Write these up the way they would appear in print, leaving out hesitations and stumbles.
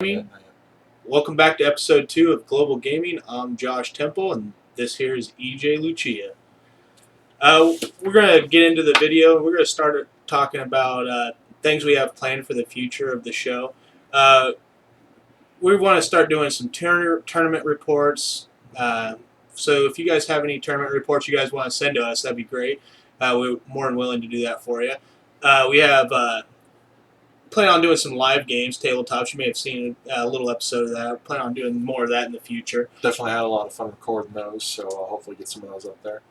Gaming. Welcome back to episode 2 of Global Gaming. I'm Josh Temple, and this here is EJ Lucia. We're going to get into the video. We're going to start talking about things we have planned for the future of the show. We want to start doing some tournament reports. So if you guys have any tournament reports you guys want to send to us, that'd be great. We're more than willing to do that for you. We have plan on doing some live games, tabletops. You may have seen a little episode of that. Plan on doing more of that in the future. Definitely had a lot of fun recording those, so I'll hopefully get some of those up there.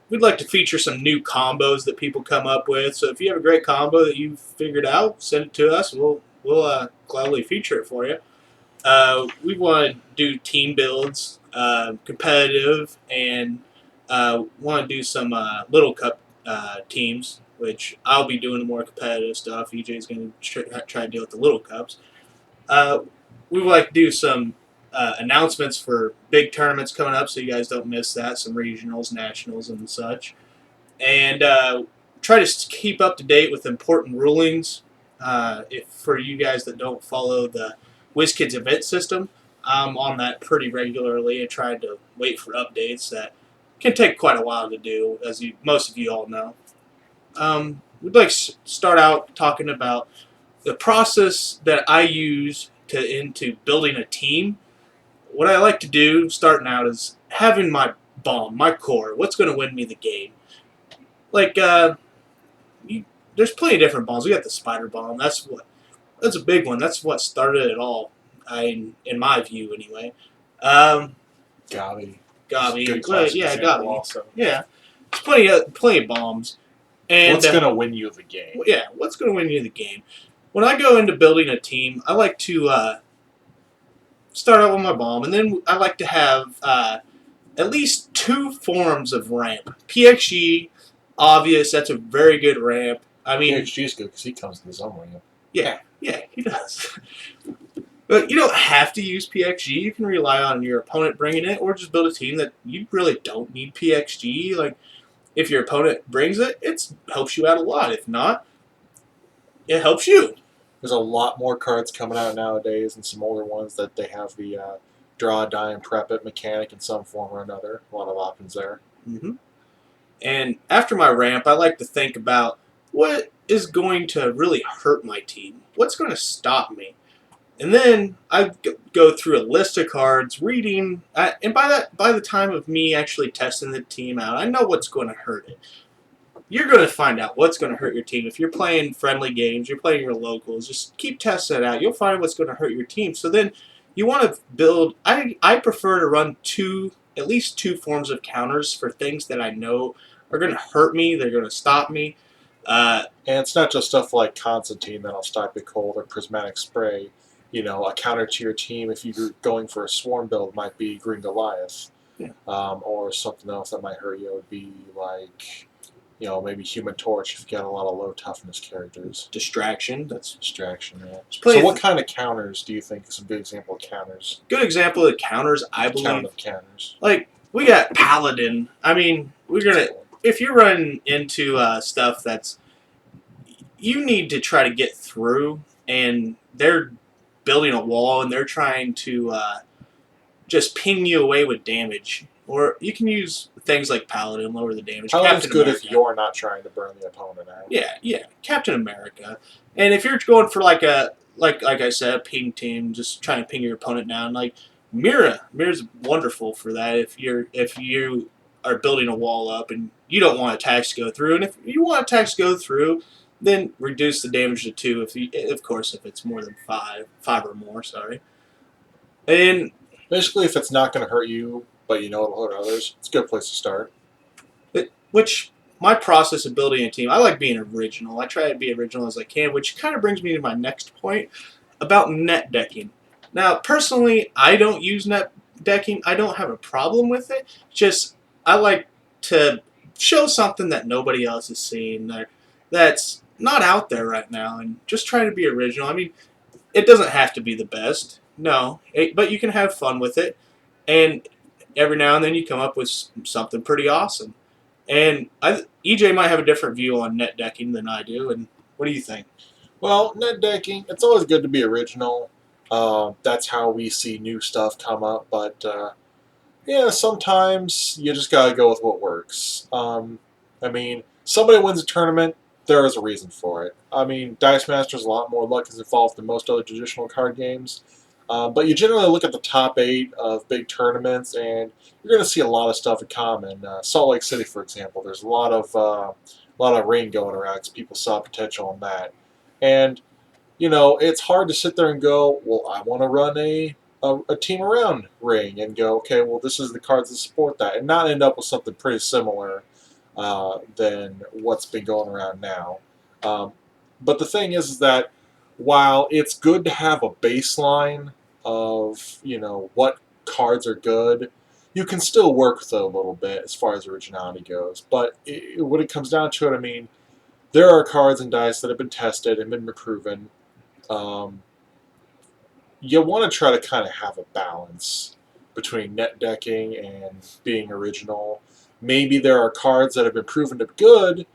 We'd like to feature some new combos that people come up with. So if you have a great combo that you've figured out, send it to us. We'll gladly feature it for you. We want to do team builds, competitive, and want to do some Little Cup teams, which I'll be doing the more competitive stuff. EJ's going to try to deal with the Little Cups. We would like to do some announcements for big tournaments coming up so you guys don't miss that, some regionals, nationals, and such. And try to keep up to date with important rulings. If for you guys that don't follow the WizKids event system, I'm on that pretty regularly and trying to wait for updates that can take quite a while to do, as most of you all know. We'd like to start out talking about the process that I use into building a team. What I like to do, starting out, is having my bomb, my core. What's going to win me the game? Like, there's plenty of different bombs. We got the spider bomb. That's a big one. That's what started it all, in my view, anyway. Gabi. Yeah, Gabi. Also. Yeah, there's plenty of bombs. And what's going to win you the game? Yeah, what's going to win you the game? When I go into building a team, I like to start out with my bomb, and then I like to have at least 2 forms of ramp. PXG, obvious, that's a very good ramp. I mean, PXG is good because he comes in his own ramp. Yeah, he does. But you don't have to use PXG. You can rely on your opponent bringing it, or just build a team that you really don't need PXG. Like, if your opponent brings it, it helps you out a lot. If not, it helps you. There's a lot more cards coming out nowadays, and some older ones that they have the draw, die, and prep it mechanic in some form or another. A lot of options there. Mm-hmm. And after my ramp, I like to think about what is going to really hurt my team. What's going to stop me? And then I go through a list of cards, reading, and by the time of me actually testing the team out, I know what's going to hurt it. You're going to find out what's going to hurt your team. If you're playing friendly games, you're playing your locals, just keep testing it out. You'll find what's going to hurt your team. So then you want to build, I prefer to run at least two forms of counters for things that I know are going to hurt me, they're going to stop me. And it's not just stuff like Constantine that'll stop your cold or Prismatic Spray. You know, a counter to your team, if you're going for a swarm build, might be Green Goliath. Yeah. Or something else that might hurt you would be like, you know, maybe Human Torch if you got a lot of low toughness characters. Distraction. That's distraction, yeah. So what kind of counters do you think is a good example of counters? Good example of counters, I believe. Count of counters. Like, we got Paladin. I mean, if you're running into stuff that's, you need to try to get through, and they're building a wall, and they're trying to just ping you away with damage. Or you can use things like Paladin, lower the damage. Paladin's good if you're not trying to burn the opponent out. Yeah, Captain America. And if you're going for like I said, a ping team, just trying to ping your opponent down, like Mira's wonderful for that. If you are building a wall up and you don't want attacks to go through, and if you want attacks to go through, then reduce the damage to 2. Of course, if it's more than 5 or more. Sorry. And basically, if it's not going to hurt you, but you know it'll hurt others, it's a good place to start. Which my process of building a team, I like being original. I try to be original as I can, which kind of brings me to my next point about net decking. Now, personally, I don't use net decking. I don't have a problem with it. Just I like to show something that nobody else is seeing that's not out there right now, and just try to be original. I mean, it doesn't have to be the best, no, but you can have fun with it, and every now and then you come up with something pretty awesome. And EJ might have a different view on net decking than I do, and what do you think? Well, net decking, it's always good to be original. That's how we see new stuff come up, but yeah, sometimes you just gotta go with what works. I mean, somebody wins a tournament, there is a reason for it. I mean, Dice Masters, a lot more luck is involved than most other traditional card games. But you generally look at the top 8 of big tournaments, and you're going to see a lot of stuff in common. Salt Lake City, for example, there's a lot of rain going around because people saw potential in that. And it's hard to sit there and go, well, I want to run a team around ring and go, okay, well, this is the cards that support that, and not end up with something pretty similar than what's been going around now. Um, but the thing is that while it's good to have a baseline of what cards are good, you can still work with it a little bit as far as originality goes. But when it comes down to it, I mean, there are cards and dice that have been tested and been proven. um, you want to try to kind of have a balance between net decking and being original. Maybe there are cards that have been proven to be good,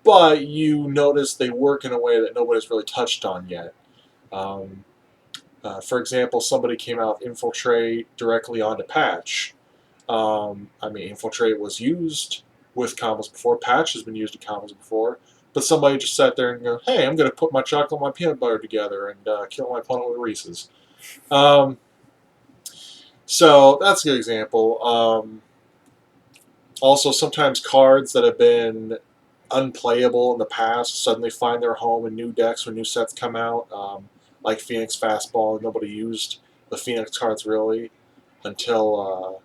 but you notice they work in a way that nobody's really touched on yet. Um, for example, somebody came out with Infiltrate directly onto Patch. I mean, Infiltrate was used with combos before. Patch has been used in combos before. But somebody just sat there and go, hey, I'm going to put my chocolate and my peanut butter together and kill my opponent with Reese's. Um, so that's a good example. Also, sometimes cards that have been unplayable in the past suddenly find their home in new decks when new sets come out. Like Phoenix Fastball, nobody used the Phoenix cards really until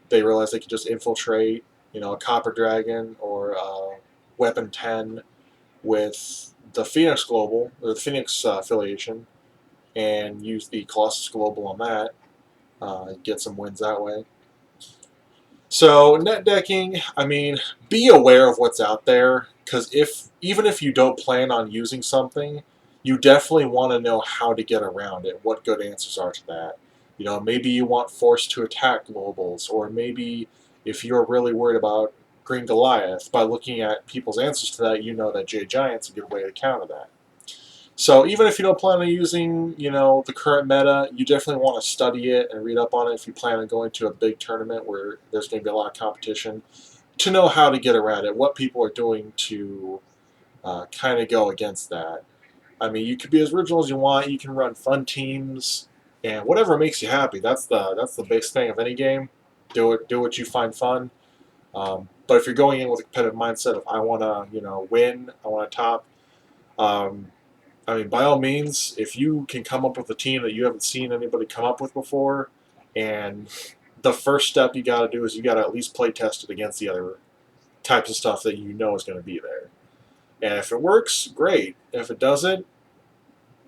they realized they could just infiltrate, a Copper Dragon or Weapon 10 with the Phoenix Global, or the Phoenix affiliation, and use the Colossus Global on that, get some wins that way. So net decking, I mean, be aware of what's out there, because even if you don't plan on using something, you definitely want to know how to get around it, what good answers are to that. Maybe you want force to attack globals, or maybe if you're really worried about Green Goliath, by looking at people's answers to that, you know that J Giant's a good way to counter that. So even if you don't plan on using, the current meta, you definitely want to study it and read up on it if you plan on going to a big tournament where there's going to be a lot of competition, to know how to get around it, what people are doing to kind of go against that. I mean, you could be as original as you want. You can run fun teams and whatever makes you happy. That's the base thing of any game. Do what you find fun. But if you're going in with a competitive mindset of I want to win, I want to top. Um, I mean, by all means, if you can come up with a team that you haven't seen anybody come up with before, and the first step you got to do is you got to at least play test it against the other types of stuff that you know is going to be there. And if it works, great. If it doesn't,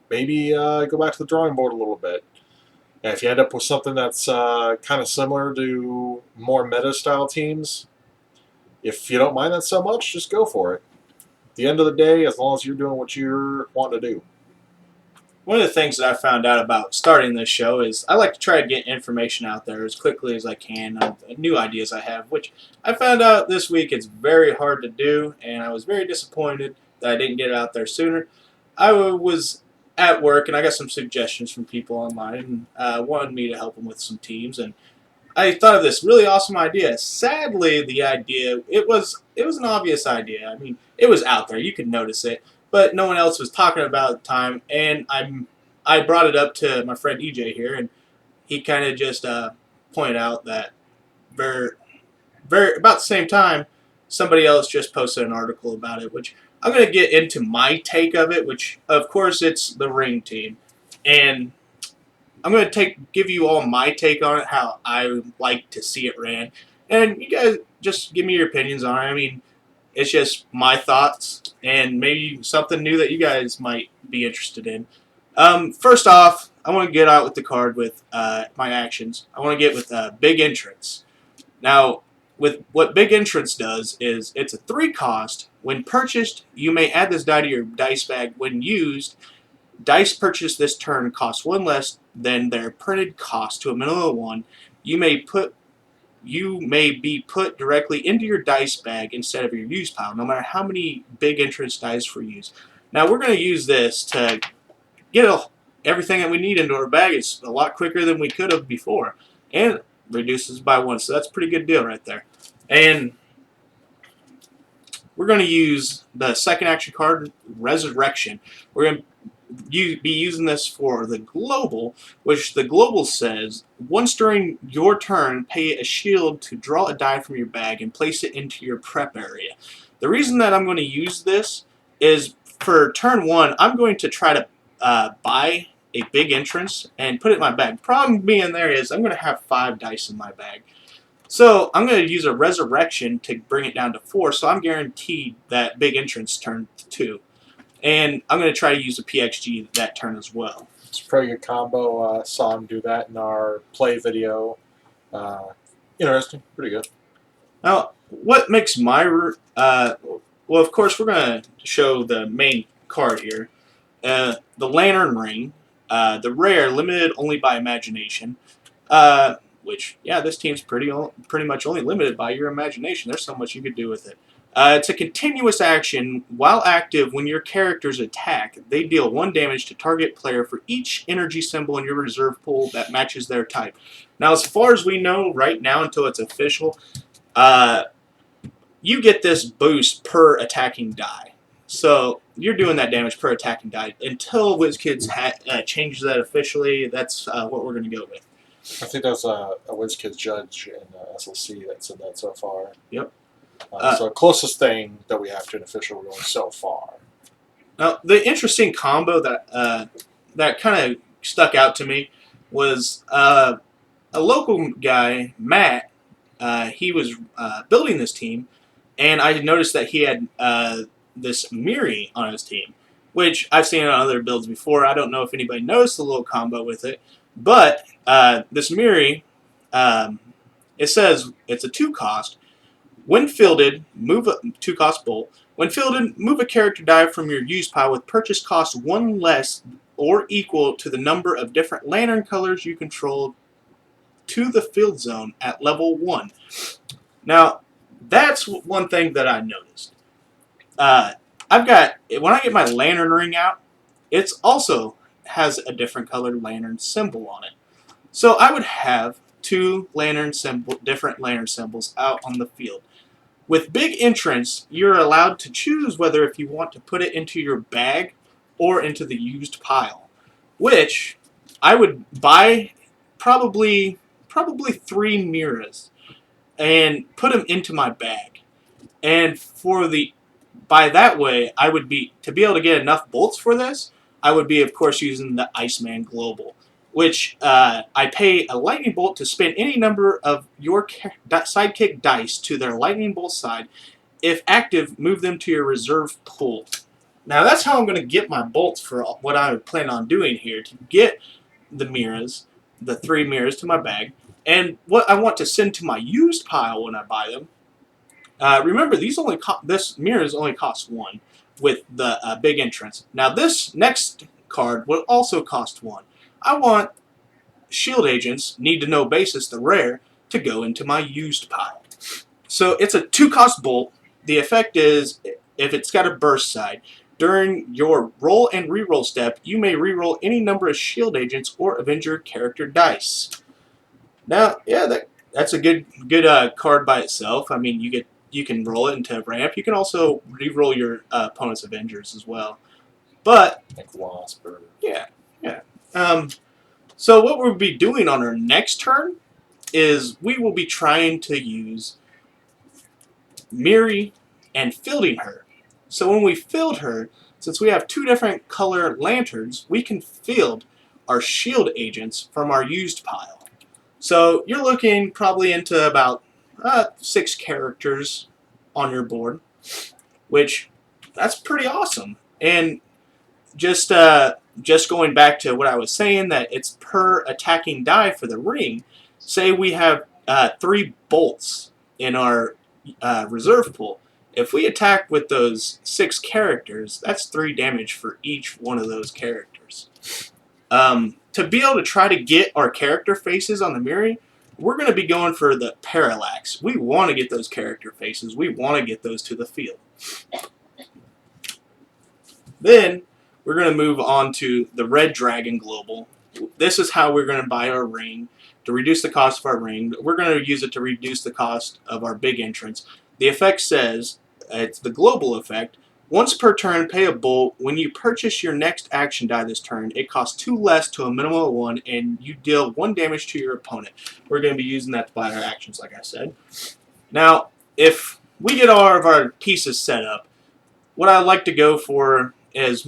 maybe go back to the drawing board a little bit. And if you end up with something that's kind of similar to more meta style teams, if you don't mind that so much, just go for it. At the end of the day, as long as you're doing what you're wanting to do. One of the things that I found out about starting this show is I like to try to get information out there as quickly as I can on new ideas I have, which I found out this week it's very hard to do, and I was very disappointed that I didn't get it out there sooner. I was at work, and I got some suggestions from people online, and wanted me to help them with some teams, and I thought of this really awesome idea. Sadly, the idea it was an obvious idea. I mean, it was out there. You could notice it, but no one else was talking about it at the time. And I brought it up to my friend EJ here, and he kind of just pointed out that very very about the same time, somebody else just posted an article about it, which I'm going to get into my take of it. Which of course it's the Ring team, and I'm going to give you all my take on it, how I would like to see it ran, and you guys just give me your opinions on it. I mean, it's just my thoughts and maybe something new that you guys might be interested in. First off, I want to get out with the card with my actions. I want to get with Big Entrance. Now, with what Big Entrance does is it's a 3 cost. When purchased, you may add this die to your dice bag. When used, dice purchased this turn cost 1 less than their printed cost to a minimum of 1. You may put you may be put directly into your dice bag instead of your use pile, no matter how many Big Entrance dice for use. Now we're going to use this to get everything that we need into our bag. It's a lot quicker than we could have before, and reduces by 1. So that's a pretty good deal right there. And we're going to use the second action card, Resurrection. We're going to be using this for the global, which the global says, once during your turn, pay a shield to draw a die from your bag and place it into your prep area. The reason that I'm going to use this is for turn 1, I'm going to try to buy a big entrance and put it in my bag. Problem being there is I'm going to have 5 dice in my bag. So I'm going to use a Resurrection to bring it down to 4, so I'm guaranteed that big entrance turn 2. And I'm going to try to use a PXG that turn as well. It's a pretty good combo. Saw him do that in our play video. Interesting. Pretty good. Now, what makes my... well, of course, we're going to show the main card here. The Lantern Ring. The rare, limited only by imagination. Which, yeah, this team's pretty much only limited by your imagination. There's so much you could do with it. It's a continuous action. While active, when your characters attack, they deal 1 damage to target player for each energy symbol in your reserve pool that matches their type. Now, as far as we know right now, until it's official, you get this boost per attacking die. So you're doing that damage per attacking die. Until WizKids changes that officially, that's what we're going to go with. I think that's a WizKids judge in SLC that said that so far. Yep. So closest thing that we have to an official ruling so far. Now, the interesting combo that that kind of stuck out to me was a local guy, Matt. He was building this team, and I noticed that he had this Miri on his team, which I've seen on other builds before. I don't know if anybody noticed the little combo with it, but this Miri, it says it's a 2-cost. When fielded, move a 2-cost bolt. When fielded, move a character die from your use pile with purchase cost 1 less or equal to the number of different lantern colors you control to the field zone at level 1. Now, that's one thing that I noticed. I've got, when I get my lantern ring out, it also has a different colored lantern symbol on it. So I would have 2 different lantern symbols out on the field. With big entrance, you're allowed to choose whether if you want to put it into your bag or into the used pile, which I would buy probably 3 mirrors and put them into my bag. And by that way, I would to be able to get enough bolts for this, I would be, of course, using the Iceman Global, which I pay a lightning bolt to spin any number of your sidekick dice to their lightning bolt side. If active, move them to your reserve pool. Now that's how I'm going to get my bolts for what I plan on doing here, to get the mirrors, the 3 mirrors to my bag, and what I want to send to my used pile when I buy them. Remember, this mirrors only cost 1 with the big entrance. Now this next card will also cost 1. I want shield agents, need to know basis, the rare, to go into my used pile. So it's a 2-cost bolt. The effect is, if it's got a burst side, during your roll and reroll step, you may reroll any number of shield agents or Avenger character dice. Now, yeah, that's a good card by itself. I mean, you can roll it into ramp. You can also reroll your opponent's Avengers as well. But Like Wasp or... yeah. So what we'll be doing on our next turn is we will be trying to use Miri and fielding her. So when we field her, since we have 2 different color lanterns, we can field our shield agents from our used pile. So you're looking probably into about 6 characters on your board, which that's pretty awesome. And just going back to what I was saying, that it's per attacking die for the ring. Say we have 3 bolts in our reserve pool. If we attack with those 6 characters, that's 3 damage for each one of those characters. To be able to try to get our character faces on the Miri, we're going to be going for the parallax. We want to get those character faces. We want to get those to the field. Then we're going to move on to the Red Dragon Global. This is how we're going to buy our ring to reduce the cost of our ring. We're going to use it to reduce the cost of our big entrance. The effect says it's the global effect. Once per turn, pay a bolt. When you purchase your next action die this turn, it costs 2 less to a minimum of 1, and you deal 1 damage to your opponent. We're going to be using that to buy our actions, like I said. Now, if we get all of our pieces set up, what I like to go for is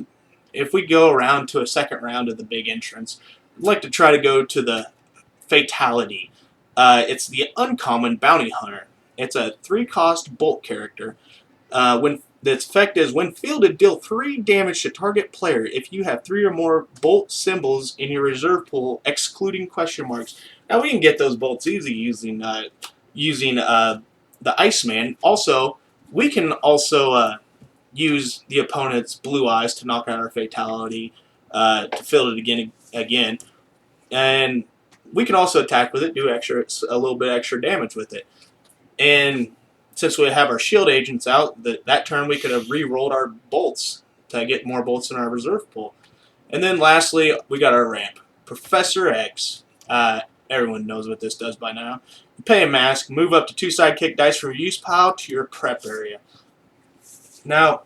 if we go around to a second round of the big entrance, I'd like to try to go to the Fatality. It's the uncommon Bounty Hunter. It's a 3-cost bolt character. When its effect is when fielded, deal 3 damage to target player if you have 3 or more bolt symbols in your reserve pool, excluding question marks. Now we can get those bolts easy using the Iceman. Also, we can also use the opponent's blue eyes to knock out our fatality, to field it again, and we can also attack with it, do a little bit extra damage with it. And since we have our shield agents out, that turn we could have re-rolled our bolts to get more bolts in our reserve pool. And then lastly, we got our ramp, Professor X. Everyone knows what this does by now. You pay a mask, move up to 2 sidekick dice from your use pile to your prep area. Now,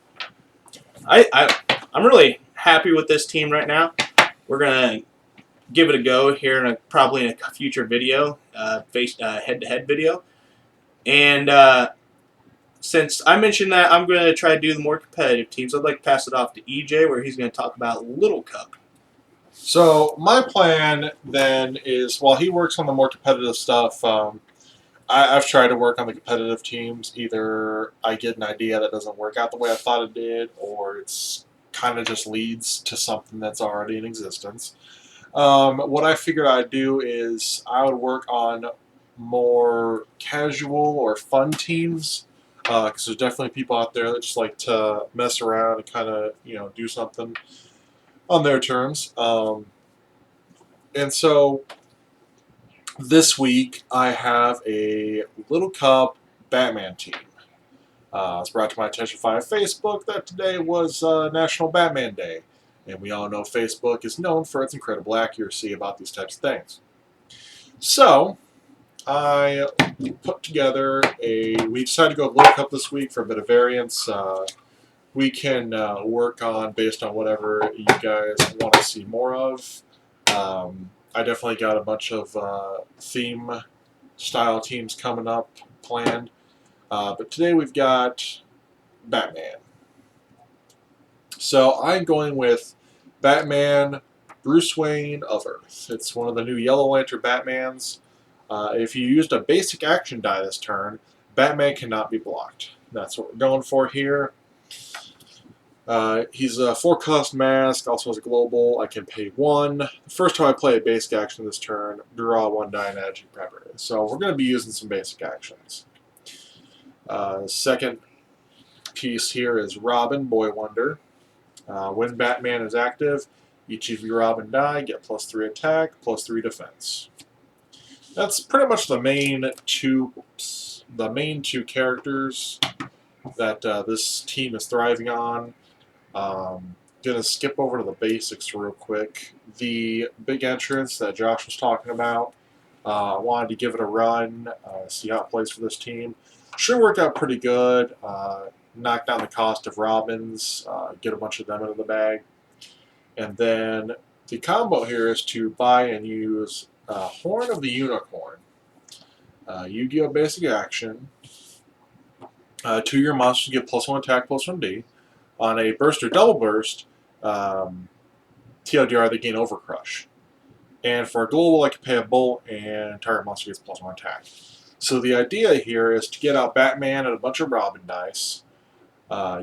I'm really happy with this team right now. We're gonna give it a go here probably in a future video, head-to-head video. And since I mentioned that I'm going to try to do the more competitive teams, I'd like to pass it off to EJ, where he's going to talk about Little Cup. So my plan then is, while he works on the more competitive stuff, I've tried to work on the competitive teams. Either I get an idea that doesn't work out the way I thought it did, or it's kind of just leads to something that's already in existence. What I figured I'd do is I would work on more casual or fun teams, because there's definitely people out there that just like to mess around and kind of do something on their terms. And so this week I have a Little Cup Batman team. It's brought to my attention via Facebook that today was National Batman Day. And we all know Facebook is known for its incredible accuracy about these types of things. So, I put together we decided to go Little Cup this week for a bit of variance. We can work on based on whatever you guys want to see more of. I definitely got a bunch of theme style teams coming up planned. But today we've got Batman. So I'm going with Batman, Bruce Wayne of Earth. It's one of the new Yellow Lantern Batmans. If you used a basic action die this turn, Batman cannot be blocked. That's what we're going for here. He's a 4-cost mask, also has a global. I can pay 1. The first time I play a basic action this turn, draw 1 die and add prepper. So we're going to be using some basic actions. Second piece here is Robin, Boy Wonder. When Batman is active, each of your Robin die get +3 attack, +3 defense. That's pretty much the main two characters that this team is thriving on. Gonna skip over to the basics real quick. The big entrance that Josh was talking about, wanted to give it a run, see how it plays for this team. Should work out pretty good. Knock down the cost of Robins, get a bunch of them into the bag. And then the combo here is to buy and use Horn of the Unicorn. Yu-Gi-Oh! Basic action. 2 your monsters get +1 attack, +1 D. On a burst or double burst, TLDR, they gain Overcrush. And for a global, I can pay a bolt and target monster gets +1 attack. So the idea here is to get out Batman and a bunch of Robin dice.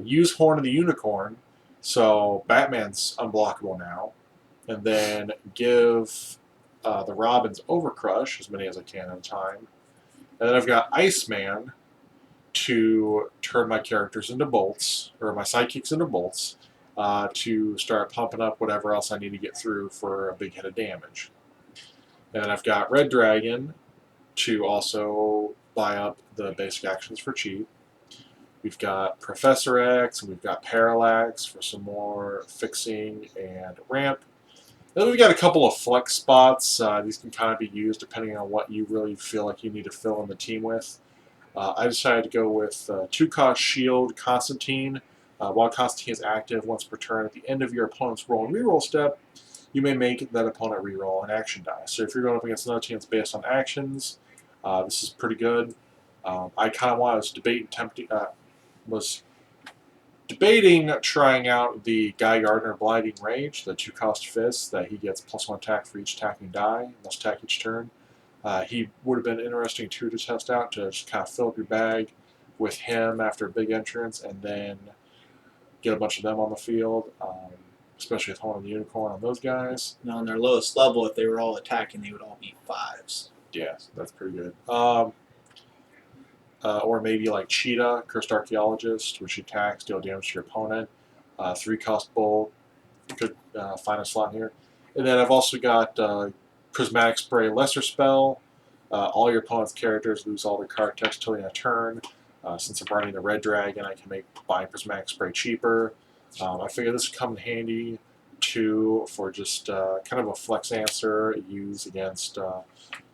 Use Horn of the Unicorn, so Batman's unblockable now. And then give the Robins Overcrush, as many as I can at a time. And then I've got Iceman to turn my characters into bolts, or my sidekicks into bolts, to start pumping up whatever else I need to get through for a big hit of damage. And then I've got Red Dragon to also buy up the basic actions for cheap. We've got Professor X, and we've got Parallax for some more fixing and ramp. Then we've got a couple of flex spots. These can kind of be used depending on what you really feel like you need to fill in the team with. I decided to go with 2-cost Shield Constantine. While Constantine is active once per turn, at the end of your opponent's roll and reroll step, you may make that opponent reroll an action die. So if you're going up against another team that's based on actions, this is pretty good. I kind of was debating trying out the Guy Gardner Blighting Rage, the 2-cost fist that he gets +1 attack for each attacking die, must attack each turn. He would have been interesting too to test out, to just kind of fill up your bag with him after a big entrance and then get a bunch of them on the field, especially with Horn and the Unicorn on those guys. Now, on their lowest level, if they were all attacking, they would all be 5s. Yeah, that's pretty good. Or maybe like Cheetah, Cursed Archaeologist, which attacks, deal damage to your opponent. 3-cost Bolt, could find a slot here. And then I've also got Prismatic Spray Lesser Spell. All your opponent's characters lose all their card text till the end of turn. Since I'm running the Red Dragon, I can make buying Prismatic Spray cheaper. I figure this would come in handy too for just kind of a flex answer use against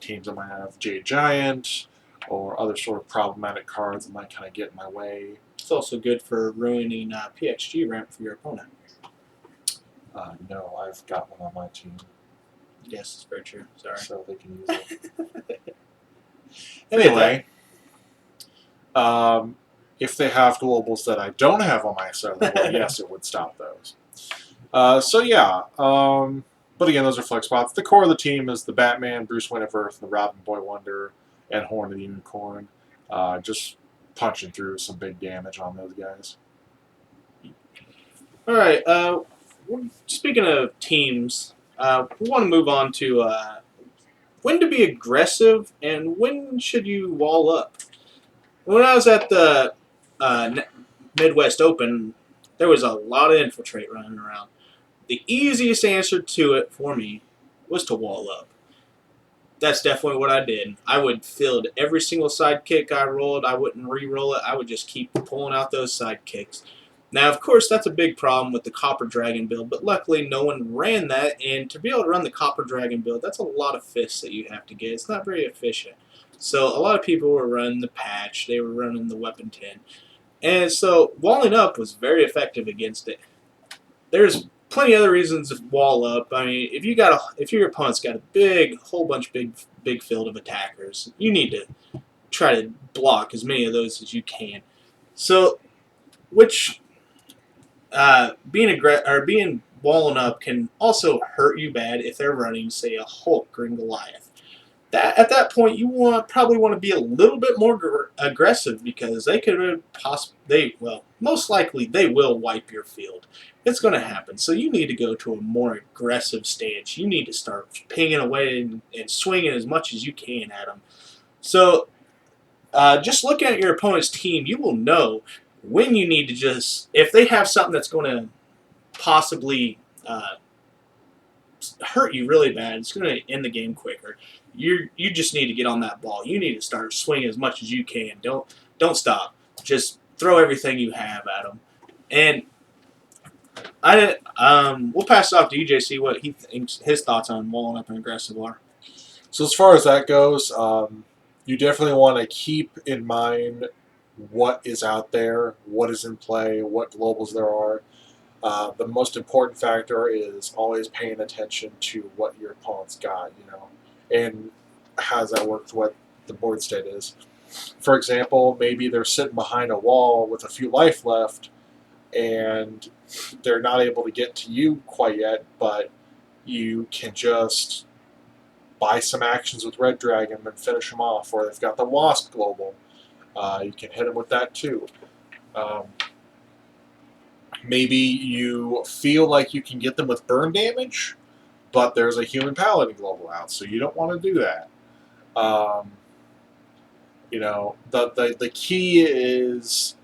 teams that might have Jade Giant or other sort of problematic cards that might kind of get in my way. It's also good for ruining PXG ramp for your opponent. No, I've got one on my team. Yes, it's very true. Sorry. So they can use it. Anyway, if they have globals that I don't have on my side of the board, yes, it would stop those. But again, those are flex spots. The core of the team is the Batman, Bruce Wayne of Earth, the Robin, Boy Wonder, and Horn of the Unicorn. Just punching through some big damage on those guys. All right. Speaking of teams, we want to move on to when to be aggressive and when should you wall up. When I was at the Midwest Open, there was a lot of infiltrate running around. The easiest answer to it for me was to wall up. That's definitely what I did. I would field every single sidekick I rolled. I wouldn't re-roll it. I would just keep pulling out those sidekicks. Now, of course, that's a big problem with the Copper Dragon build, but luckily no one ran that, and to be able to run the Copper Dragon build, that's a lot of fists that you have to get. It's not very efficient. So a lot of people were running the patch. They were running the Weapon 10. And so walling up was very effective against it. There's plenty of other reasons to wall up. I mean, if your opponent's got a whole bunch of big field of attackers, you need to try to block as many of those as you can. So, being walling up can also hurt you bad if they're running, say, a Hulk or a Goliath. At that point, you probably want to be a little bit more aggressive because they could most likely they will wipe your field. It's going to happen. So you need to go to a more aggressive stance. You need to start pinging away and swinging as much as you can at them. So just looking at your opponent's team, you will know when you need to if they have something that's going to possibly hurt you really bad, it's going to end the game quicker. You just need to get on that ball. You need to start swinging as much as you can. Don't stop. Just throw everything you have at them. And we'll pass it off to EJ, see what he thinks, his thoughts on walling up and aggressive are. So as far as that goes, you definitely want to keep in mind what is out there, what is in play, what globals there are. The most important factor is always paying attention to what your opponent's got, and how does that work with what the board state is. For example, maybe they're sitting behind a wall with a few life left, and they're not able to get to you quite yet, but you can just buy some actions with Red Dragon and finish them off, or they've got the Wasp Global. You can hit them with that too. Maybe you feel like you can get them with burn damage, but there's a Human Paladin Global out, so you don't want to do that. The key is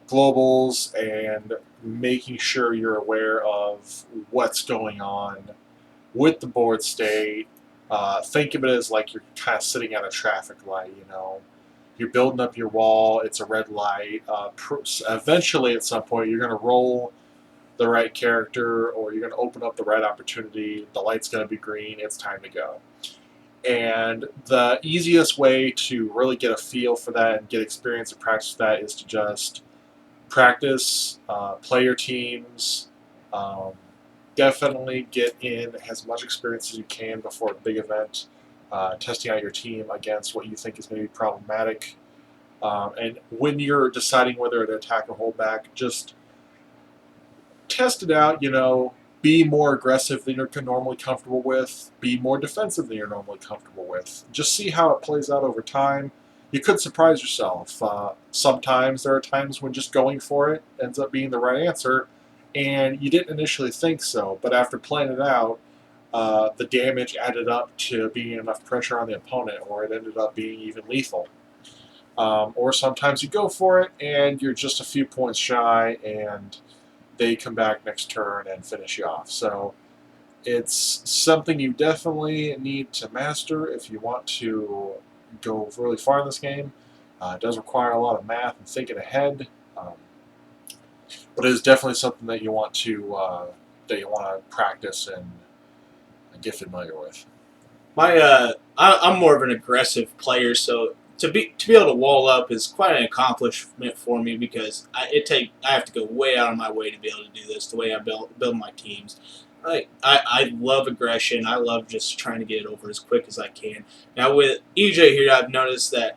globals and making sure you're aware of what's going on with the board state. Think of it as like you're kind of sitting at a traffic light, You're building up your wall. It's a red light. Eventually, at some point, you're going to roll the right character, or you're going to open up the right opportunity. The light's going to be green. It's time to go. And the easiest way to really get a feel for that and get experience and practice that is to just practice, play your teams, um, definitely get in as much experience as you can before a big event, testing out your team against what you think is maybe problematic. And when you're deciding whether to attack or hold back, just test it out, be more aggressive than you're normally comfortable with, be more defensive than you're normally comfortable with. Just see how it plays out over time. You could surprise yourself. Sometimes there are times when just going for it ends up being the right answer, and you didn't initially think so, but after playing it out, the damage added up to being enough pressure on the opponent, or it ended up being even lethal. Or sometimes you go for it and you're just a few points shy, and they come back next turn and finish you off. So it's something you definitely need to master if you want to go really far in this game. It does require a lot of math and thinking ahead, but it is definitely something that you want to practice and get familiar with. I'm more of an aggressive player, so to be able to wall up is quite an accomplishment for me because I have to go way out of my way to be able to do this. The way I build my teams, I love aggression. I love just trying to get it over as quick as I can. Now with EJ here, I've noticed that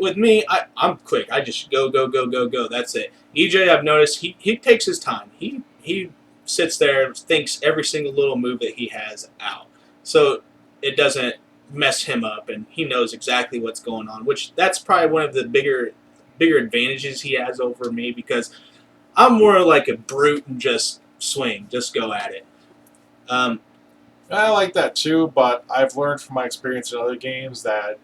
with me, I'm quick. I just go go go go go. That's it. EJ, I've noticed he takes his time. He sits there and thinks every single little move that he has out. So it doesn't mess him up, and he knows exactly what's going on. Which that's probably one of the bigger advantages he has over me because I'm more like a brute and just swing, just go at it. Um, I like that too, but I've learned from my experience in other games that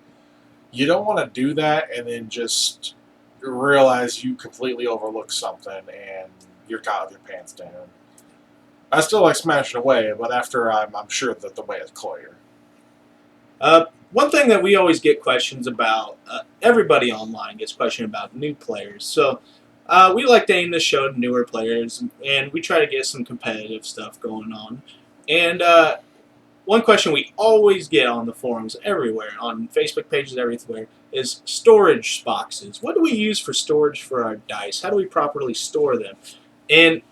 you don't want to do that and then just realize you completely overlooked something and you're caught with your pants down. I still like smashing away, but after I'm sure that the way is clear. One thing that we always get questions about, everybody online gets questioned about new players. So we like to aim the show to newer players, and we try to get some competitive stuff going on. And one question we always get on the forums everywhere, on Facebook pages everywhere, is storage boxes. What do we use for storage for our dice? How do we properly store them? And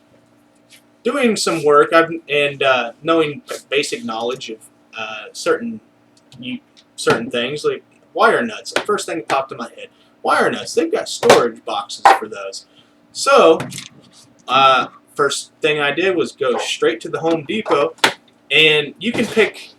doing some work and knowing basic knowledge of certain certain things like wire nuts. The first thing that popped in my head, wire nuts. They've got storage boxes for those. So first thing I did was go straight to the Home Depot, and you can pick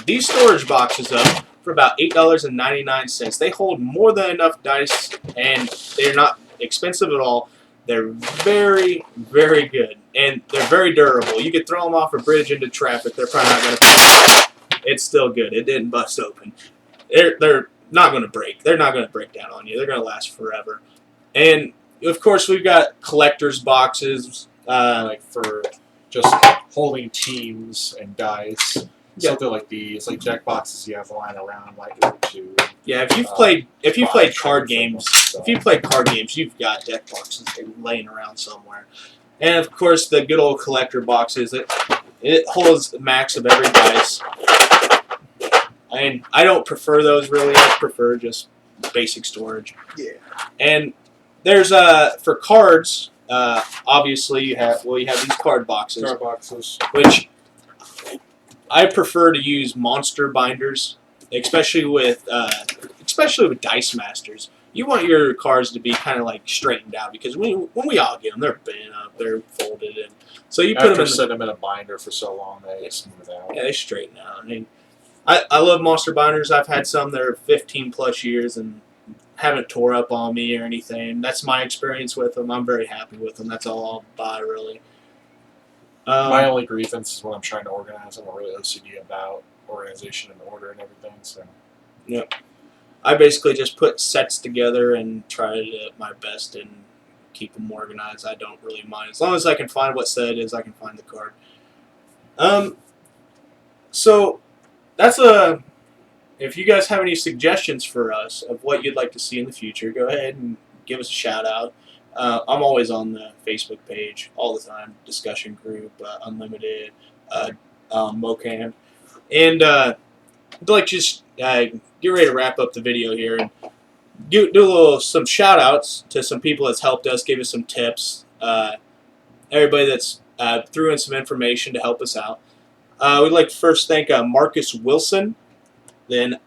these storage boxes up for about $8.99. They hold more than enough dice, and they're not expensive at all. They're very, very good, and they're very durable. You could throw them off a bridge into traffic. They're probably not going to. It's still good. It didn't bust open. They're not going to break. They're not going to break down on you. They're going to last forever. And of course, we've got collector's boxes, Like for just holding teams and dice. Yeah. Something like these, like deck boxes you have lying around, like to. Yeah, if you've played card games, you've got deck boxes laying around somewhere. And of course, the good old collector boxes. It holds the max of every dice. And I don't prefer those really. I prefer just basic storage. Yeah. And there's for cards. Obviously, you have these card boxes. Card boxes. Which I prefer to use monster binders, especially with Dice Masters. You want your cards to be kind of like straightened out because when we all get them, they're bent up, they're folded, and so you put them in a binder for so long they smooth out. Yeah, they straighten out. I mean, I love monster binders. I've had some that are 15 plus years and haven't tore up on me or anything. That's my experience with them. I'm very happy with them. That's all I'll buy really. My only grievance is when I'm trying to organize. I'm really OCD about organization and order and everything. So, yep. I basically just put sets together and try my best and keep them organized. I don't really mind as long as I can find what set it is. I can find the card. So that's if you guys have any suggestions for us of what you'd like to see in the future, go ahead and give us a shout out. I'm always on the Facebook page all the time, discussion group, Unlimited, uh, Mocan, and I'd like to just get ready to wrap up the video here and do a little some shout outs to some people that's helped us, gave us some tips. Everybody that's threw in some information to help us out. We'd like to first thank Marcus Wilson, then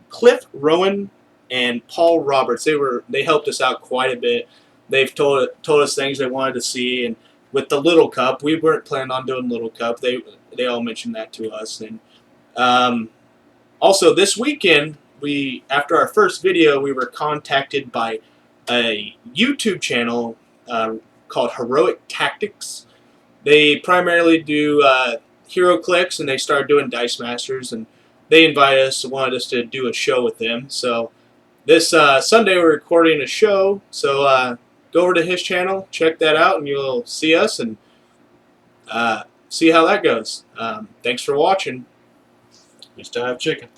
Cliff Rowan and Paul Roberts. They helped us out quite a bit. They've told us things they wanted to see, and with the Little Cup, we weren't planning on doing Little Cup. They all mentioned that to us, and um, also this weekend we after our first video we were contacted by a YouTube channel called Heroic Tactics. They primarily do hero clicks, and they started doing Dice Masters, and they invited us, wanted us to do a show with them. So this Sunday we're recording a show. So go over to his channel, check that out, and you'll see us and see how that goes. Thanks for watching. We still have chicken.